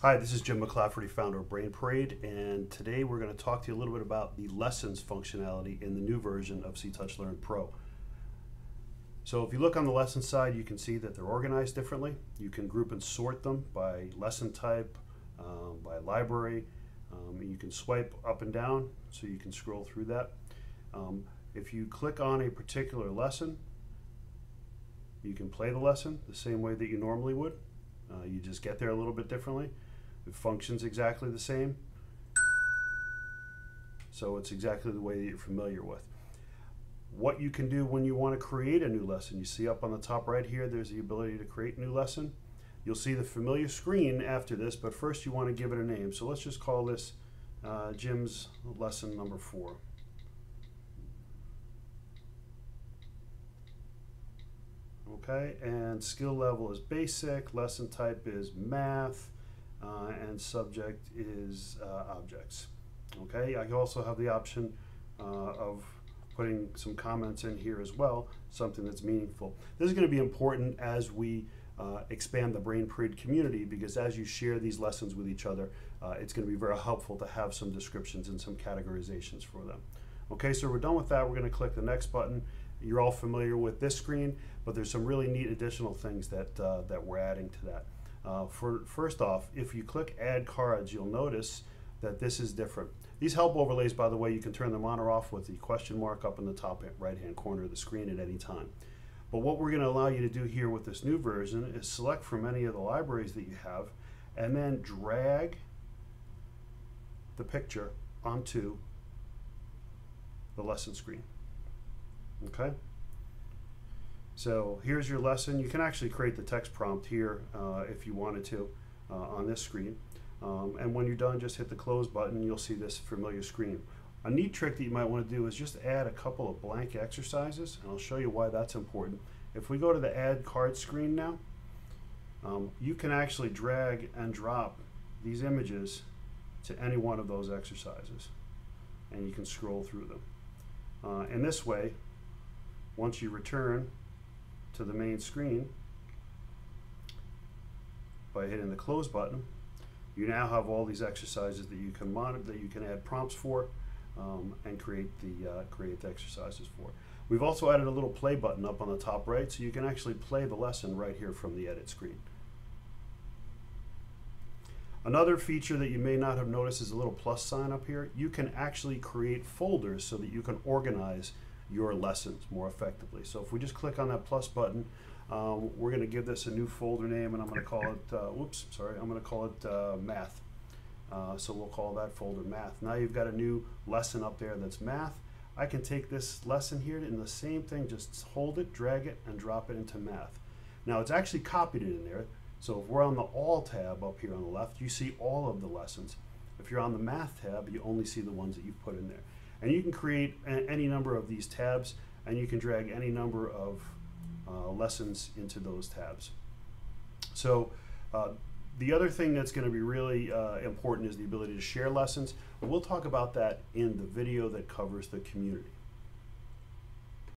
Hi, this is Jim McClafferty, founder of Brain Parade, and today we're going to talk to you a little bit about the lessons functionality in the new version of See.Touch.Learn Pro. So if you look on the lesson side, you can see that they're organized differently. You can group and sort them by lesson type, by library. You can swipe up and down so you can scroll through that. If you click on a particular lesson, you can play the lesson the same way that you normally would. You just get there a little bit differently. It functions exactly the same, so it's exactly the way that you're familiar with. What you can do when you want to create a new lesson, you see up on the top right here, there's the ability to create a new lesson. You'll see the familiar screen after this, but first you want to give it a name. So let's just call this Jim's lesson number 4. Okay, and skill level is basic, lesson type is math, and subject is objects. Okay, I also have the option of putting some comments in here as well, something that's meaningful. This is going to be important as we expand the Brain Parade community, because as you share these lessons with each other, it's going to be very helpful to have some descriptions and some categorizations for them. Okay, so we're done with that. We're going to click the next button. You're all familiar with this screen, but there's some really neat additional things that, that we're adding to that. First off, if you click Add Cards, you'll notice that this is different. These help overlays, by the way, you can turn them on or off with the question mark up in the top right-hand corner of the screen at any time. But what we're going to allow you to do here with this new version is select from any of the libraries that you have and then drag the picture onto the lesson screen. Okay? So here's your lesson. You can actually create the text prompt here if you wanted to on this screen. And when you're done, just hit the close button. You'll see this familiar screen. A neat trick that you might want to do is just add a couple of blank exercises, and I'll show you why that's important. If we go to the Add Card screen now, you can actually drag and drop these images to any one of those exercises, and you can scroll through them. In this way, once you return to the main screen by hitting the close button, you now have all these exercises that you can monitor, that you can add prompts for, and create the exercises for. We've also added a little play button up on the top right, so you can actually play the lesson right here from the edit screen. Another feature that you may not have noticed is a little plus sign up here. You can actually create folders so that you can organize your lessons more effectively. So if we just click on that plus button, we're going to give this a new folder name, and I'm going to call it, I'm going to call it math. So we'll call that folder math. Now you've got a new lesson up there that's math. I can take this lesson here and the same thing, just hold it, drag it, and drop it into math. Now it's actually copied it in there. So if we're on the All tab up here on the left, you see all of the lessons. If you're on the Math tab, you only see the ones that you've put in there. And you can create any number of these tabs, and you can drag any number of lessons into those tabs. So the other thing that's going to be really important is the ability to share lessons. We'll talk about that in the video that covers the community.